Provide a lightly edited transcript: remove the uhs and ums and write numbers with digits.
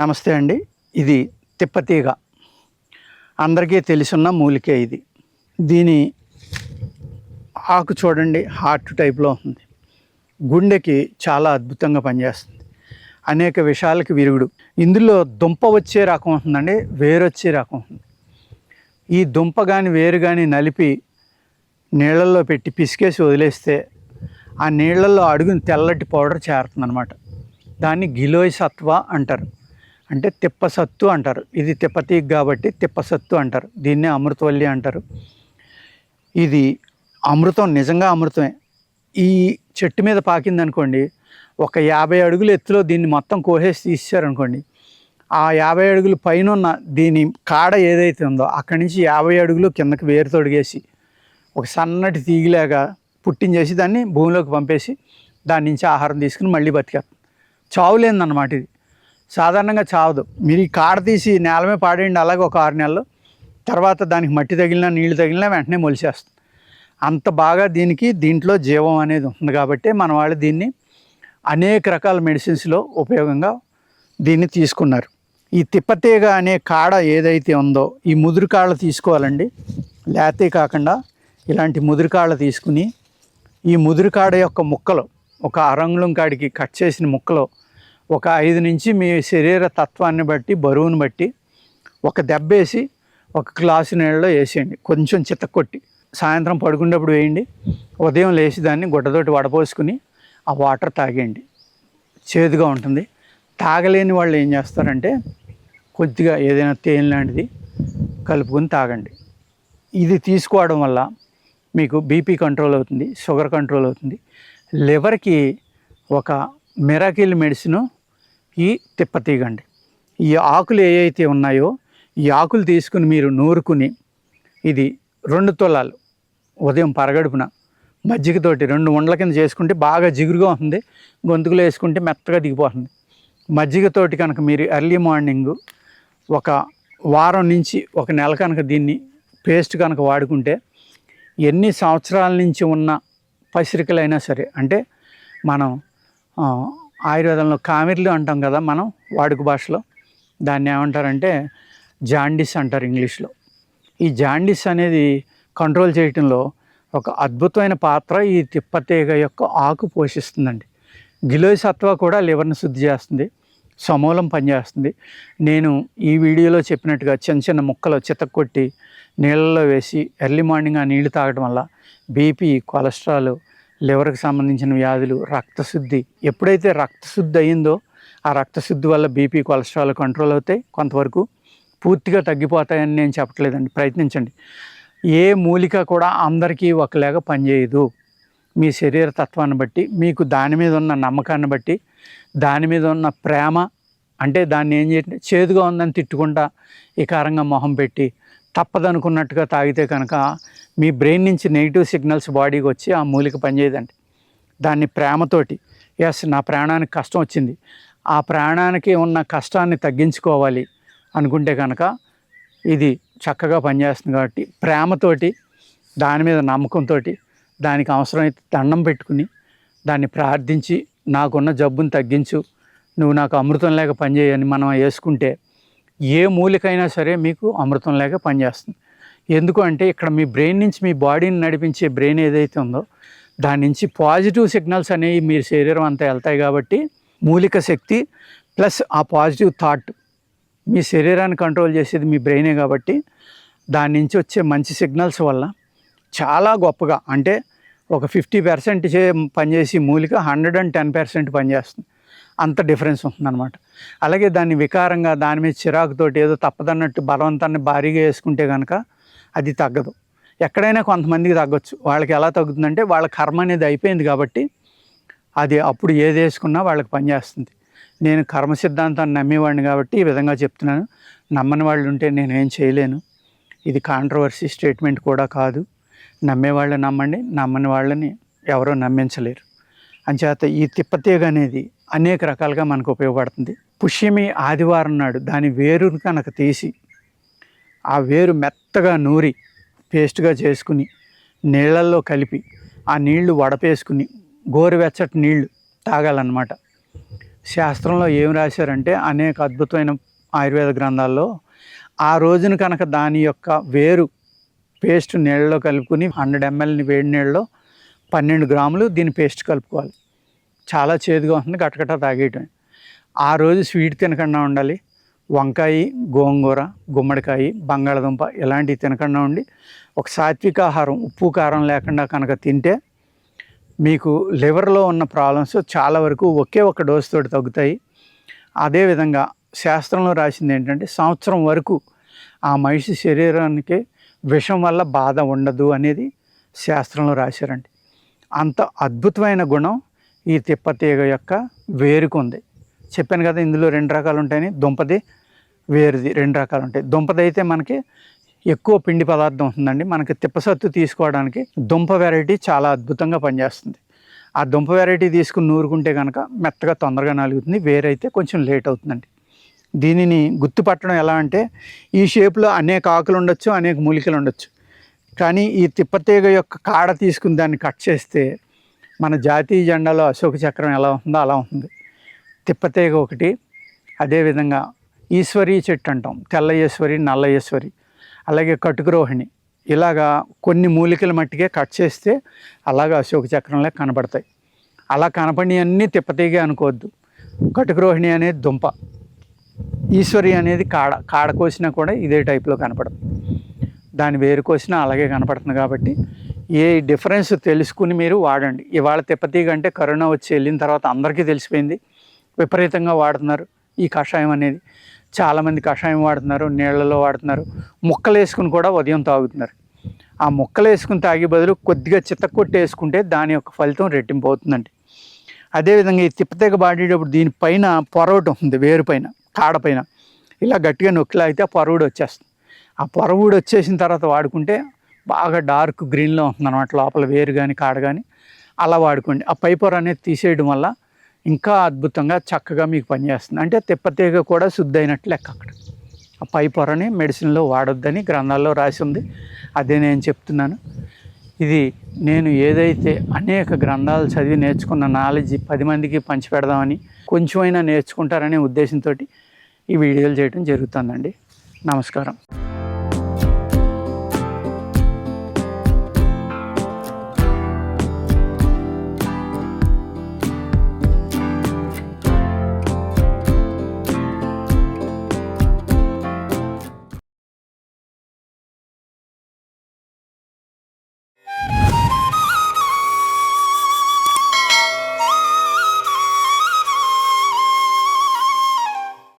నమస్తే అండి. ఇది తిప్పతీగ. అందరికీ తెలిసున్న మూలికే ఇది. దీని ఆకు చూడండి, హార్ట్ టైప్లో ఉంది. గుండెకి చాలా అద్భుతంగా పనిచేస్తుంది. అనేక విషయాలకి విరుగుడు. ఇందులో దుంప వచ్చే రకం ఉంటుందండి, వేరు వచ్చే రకం ఉంది. ఈ దుంప కానీ వేరు కానీ నలిపి నీళ్ళల్లో పెట్టి పిసికేసి వదిలేస్తే ఆ నీళ్ళల్లో అడుగుని తెల్లటి పౌడర్ చేరుతుంది అనమాట. దాన్ని గిలోయ్ సత్వ అంటారు, అంటే తిప్పసత్తు అంటారు. ఇది తిప్పతీగ కాబట్టి తిప్పసత్తు అంటారు. దీన్నే అమృతవల్లి అంటారు. ఇది అమృతం, నిజంగా అమృతమే. ఈ చెట్టు మీద పాకిందనుకోండి, ఒక 50 అడుగుల ఎత్తులో దీన్ని మొత్తం కోసేసి తీసారనుకోండి, ఆ 50 అడుగులు పైన ఉన్న దీని కాడ ఏదైతే ఉందో అక్కడి నుంచి 50 అడుగులు కిందకి వేరు తొడిగేసి ఒక సన్నటి తీగిలాగా పుట్టించేసి దాన్ని భూమిలోకి పంపేసి దాని నుంచి ఆహారం తీసుకుని మళ్ళీ బతికేస్తుంది. చావులేదన్నమాట. ఇది సాధారణంగా చావదు. మీరు ఈ కాడ తీసి నేలమే పాడేయండి, అలాగే ఒక 6 నెలలు తర్వాత దానికి మట్టి తగిలినా నీళ్లు తగిలినా వెంటనే మొలిచేస్తుంది. అంత బాగా దీంట్లో జీవం అనేది ఉంది కాబట్టి మన వాళ్ళు దీన్ని అనేక రకాల మెడిసిన్స్లో ఉపయోగంగా దీన్ని తీసుకున్నారు. ఈ తిప్పతీగ అనే కాడ ఏదైతే ఉందో ఈ ముదురు కాళ్ళు తీసుకోవాలండి. లేతే కాకుండా ఇలాంటి ముదురు కాళ్ళు తీసుకుని ఈ ముదురు కాడ యొక్క ముక్కలు ఒక అరంగుళం కాడికి కట్ చేసిన ముక్కలు ఒక 5 నుంచి మీ శరీర తత్వాన్ని బట్టి బరువును బట్టి ఒక దెబ్బేసి ఒక గ్లాసు నీళ్ళలో వేసేయండి. కొంచెం చితక్కొట్టి సాయంత్రం పడుకునేటప్పుడు వేయండి. ఉదయం లేచి దాన్ని గుడ్డతోటి వడపోసుకుని ఆ వాటర్ తాగేయండి. చేదుగా ఉంటుంది. తాగలేని వాళ్ళు ఏం చేస్తారంటే కొద్దిగా ఏదైనా తేనె లాంటిది కలుపుకొని తాగండి. ఇది తీసుకోవడం వల్ల మీకు బీపీ కంట్రోల్ అవుతుంది, షుగర్ కంట్రోల్ అవుతుంది. లివర్కి ఒక మిరాకిల్ మెడిసిన్ ఈ తిప్పతీగ అండి. ఈ ఆకులు ఏవైతే ఉన్నాయో ఈ ఆకులు తీసుకుని మీరు నూరుకుని ఇది 2 తులాలు ఉదయం పరగడుపున మజ్జిగతోటి 2 ఉండల కింద చేసుకుంటే బాగా జిగురుగా ఉంటుంది. గొంతుకులో వేసుకుంటే మెత్తగా దిగిపోతుంది. మజ్జిగతోటి కనుక మీరు ఎర్లీ మార్నింగ్ ఒక వారం నుంచి ఒక నెల కనుక దీన్ని పేస్ట్ కనుక వాడుకుంటే ఎన్ని సంవత్సరాల నుంచి ఉన్న పసిరికలైనా సరే, అంటే మనం ఆయుర్వేదంలో కామిర్లు అంటాం కదా మనం వాడుక భాషలో, దాన్ని ఏమంటారంటే జాండిస్ అంటారు ఇంగ్లీష్లో. ఈ జాండిస్ అనేది కంట్రోల్ చేయటంలో ఒక అద్భుతమైన పాత్ర ఈ తిప్పతీగ యొక్క ఆకు పోషిస్తుందండి. గిలోయ్ సత్వ కూడా లివర్ని శుద్ధి చేస్తుంది, సమూలం పనిచేస్తుంది. నేను ఈ వీడియోలో చెప్పినట్టుగా చిన్న చిన్న ముక్కలు చితక్కొట్టి నీళ్ళలో వేసి ఎర్లీ మార్నింగ్ ఆ నీళ్లు తాగడం వల్ల బీపీ, కొలెస్ట్రాల్, లివర్కి సంబంధించిన వ్యాధులు, రక్తశుద్ధి, ఎప్పుడైతే రక్తశుద్ధి అయిందో ఆ రక్తశుద్ధి వల్ల బీపీ, కొలెస్ట్రాల్ కంట్రోల్ అవుతాయి. కొంతవరకు పూర్తిగా తగ్గిపోతాయని నేను చెప్పట్లేదండి, ప్రయత్నించండి. ఏ మూలిక కూడా అందరికీ ఒకలాగా పనిచేయదు. మీ శరీర తత్వాన్ని బట్టి, మీకు దాని మీద ఉన్న నమ్మకాన్ని బట్టి, దాని మీద ఉన్న ప్రేమ, అంటే దాన్ని ఏం చేయండి, చేదుగా ఉందని తిట్టుకుంటా వికారంగా మొహం పెట్టి తప్పదనుకున్నట్టుగా తాగితే కనుక మీ బ్రెయిన్ నుంచి నెగిటివ్ సిగ్నల్స్ బాడీకి వచ్చి ఆ మూలిక పనిచేయదండి. దాన్ని ప్రేమతోటి, ఎస్ నా ప్రాణానికి కష్టం వచ్చింది, ఆ ప్రాణానికి ఉన్న కష్టాన్ని తగ్గించుకోవాలి అనుకుంటే కనుక ఇది చక్కగా పనిచేస్తుంది. కాబట్టి ప్రేమతోటి, దాని మీద నమ్మకంతో, దానికి అవసరమైతే దండం పెట్టుకుని దాన్ని ప్రార్థించి నాకున్న జబ్బుని తగ్గించు, నువ్వు నాకు అమృతం లేక పనిచేయని మనం వేసుకుంటే ఏ మూలికైనా సరే మీకు అమృతం లేక పనిచేస్తుంది. ఎందుకు అంటే ఇక్కడ మీ బ్రెయిన్ నుంచి మీ బాడీని నడిపించే బ్రెయిన్ ఏదైతే ఉందో దాని నుంచి పాజిటివ్ సిగ్నల్స్ అనేవి మీ శరీరం అంతా వెళ్తాయి. కాబట్టి మూలిక శక్తి ప్లస్ ఆ పాజిటివ్ థాట్, మీ శరీరాన్ని కంట్రోల్ చేసేది మీ బ్రెయినే. కాబట్టి దాని నుంచి వచ్చే మంచి సిగ్నల్స్ వల్ల చాలా గొప్పగా, అంటే ఒక 50% పనిచేసి మూలిక 110% పనిచేస్తుంది. అంత డిఫరెన్స్ ఉంటుందన్నమాట. అలాగే దాన్ని వికారంగా దాని మీద చిరాకుతోటి ఏదో తప్పదన్నట్టు బలవంతాన్ని భారీగా వేసుకుంటే కనుక అది తగ్గదు. ఎక్కడైనా కొంతమందికి తగ్గొచ్చు. వాళ్ళకి ఎలా తగ్గుతుందంటే వాళ్ళ కర్మ అనేది అయిపోయింది కాబట్టి అది అప్పుడు ఏది వేసుకున్నా వాళ్ళకి పనిచేస్తుంది. నేను కర్మ సిద్ధాంతాన్ని నమ్మేవాడిని కాబట్టి ఈ విధంగా చెప్తున్నాను. నమ్మని వాళ్ళు ఉంటే నేనేం చేయలేను. ఇది కాంట్రవర్సీ స్టేట్మెంట్ కూడా కాదు. నమ్మేవాళ్ళు నమ్మండి, నమ్మని వాళ్ళని ఎవరో నమ్మించలేరు. అంచేత ఈ తిప్పతీగ అనేది అనేక రకాలుగా మనకు ఉపయోగపడుతుంది. పుష్యమి ఆదివారం నాడు దాని వేరును కనుక తీసి ఆ వేరు మెత్తగా నూరి పేస్ట్గా చేసుకుని నీళ్ళల్లో కలిపి ఆ నీళ్లు వడపేసుకుని గోరువెచ్చటి నీళ్లు తాగాలన్నమాట. శాస్త్రంలో ఏం రాశారంటే అనేక అద్భుతమైన ఆయుర్వేద గ్రంథాల్లో ఆ రోజున కనుక దాని యొక్క వేరు పేస్ట్ నీళ్ళలో కలుపుకుని 100 mlని వేడి నీళ్ళలో 12 గ్రాములు దీని పేస్ట్ కలుపుకోవాలి. చాలా చేదుగా ఉంటుంది, గటగట తాగేయటం. ఆ రోజు స్వీట్ తినకుండా ఉండాలి. వంకాయ, గోంగూర, గుమ్మడికాయ, బంగాళదుంప ఇలాంటివి తినకుండా ఉండి ఒక సాత్విక ఆహారం ఉప్పు కారం లేకుండా కనుక తింటే మీకు లివర్లో ఉన్న ప్రాబ్లమ్స్ చాలా వరకు ఒకే ఒక డోస్ తోటి తగ్గుతాయి. అదేవిధంగా శాస్త్రంలో రాసింది ఏంటంటే సంవత్సరం వరకు ఆ మనిషి శరీరానికి విషం వల్ల బాధ ఉండదు అనేది శాస్త్రంలో రాశారండి. అంత అద్భుతమైన గుణం ఈ తిప్పతీగ యొక్క వేరుకు ఉంది. చెప్పాను కదా, ఇందులో 2 రకాలు ఉంటాయని. దుంపది, వేరుది 2 రకాలు ఉంటాయి. దుంపది అయితే మనకి ఎక్కువ పిండి పదార్థం ఉంటుందండి. మనకి తిప్పసత్తు తీసుకోవడానికి దుంప వెరైటీ చాలా అద్భుతంగా పనిచేస్తుంది. ఆ దుంప వెరైటీ తీసుకుని నూరుకుంటే కనుక మెత్తగా తొందరగా నలుగుతుంది. వేరైతే కొంచెం లేట్ అవుతుందండి. దీనిని గుర్తుపట్టడం ఎలా అంటే ఈ షేప్లో అనేక ఆకులు ఉండొచ్చు, అనేక మూలికలు ఉండొచ్చు. కానీ ఈ తిప్పతీగ యొక్క కాడ తీసుకుని దాన్ని కట్ చేస్తే మన జాతీయ జెండాలో అశోక చక్రం ఎలా ఉంటుందో అలా ఉంటుంది. తిప్పతీగ ఒకటి. అదేవిధంగా ఈశ్వరి చెట్టు అంటాం, తెల్ల ఈశ్వరి, నల్ల ఈశ్వరి, అలాగే కటుకురోహిణి, ఇలాగా కొన్ని మూలికల మట్టికే కట్ చేస్తే అలాగా అశోక చక్రంలో కనబడతాయి. అలా కనపడి అన్నీ తిప్పతీగే అనుకోవద్దు. కటుకురోహిణి అనేది దుంప, ఈశ్వరి అనేది కాడ కోసినా కూడా ఇదే టైప్లో కనపడదు. దాని వేరు కోసినా అలాగే కనపడుతుంది. కాబట్టి ఏ డిఫరెన్స్ తెలుసుకుని మీరు వాడండి. ఇవాళ తిప్పతీగ అంటే కరోనా వచ్చి వెళ్ళిన తర్వాత అందరికీ తెలిసిపోయింది, విపరీతంగా వాడుతున్నారు ఈ కషాయం అనేది. చాలామంది కషాయం వాడుతున్నారు, నీళ్ళలో వాడుతున్నారు, ముక్కలు వేసుకుని కూడా ఉదయం తాగుతున్నారు. ఆ ముక్కలు వేసుకుని తాగే బదులు కొద్దిగా చిత్తకొట్టి వేసుకుంటే దాని యొక్క ఫలితం రెట్టింపు అవుతుందండి. అదేవిధంగా ఈ తిప్పతీగ బాడేటప్పుడు దీనిపైన పొరవటి ఉంటుంది, వేరు పైన, కాడ పైన ఇలా గట్టిగా నొక్కిలా అయితే ఆ పొరవుడు వచ్చేస్తుంది. ఆ పొరవుడు వచ్చేసిన తర్వాత వాడుకుంటే బాగా డార్క్ గ్రీన్లో ఉంటుంది అన్నమాట, లోపల వేరు కానీ కాడ కానీ. అలా వాడుకోండి. ఆ పై పొర అనేది తీసేయడం వల్ల ఇంకా అద్భుతంగా చక్కగా మీకు పనిచేస్తుంది. అంటే తిప్పతీగ కూడా శుద్ధి అయినట్లు లెక్క. అక్కడ ఆ పై పొరని మెడిసిన్లో వాడొద్దని గ్రంథాల్లో రాసి ఉంది, అదే నేను చెప్తున్నాను. ఇది నేను ఏదైతే అనేక గ్రంథాలు చదివి నేర్చుకున్న నాలెడ్జ్ 10 మందికి పంచిపెడదామని, కొంచెమైనా నేర్చుకుంటారనే ఉద్దేశంతో ఈ వీడియోలు చేయడం జరుగుతుందండి. నమస్కారం.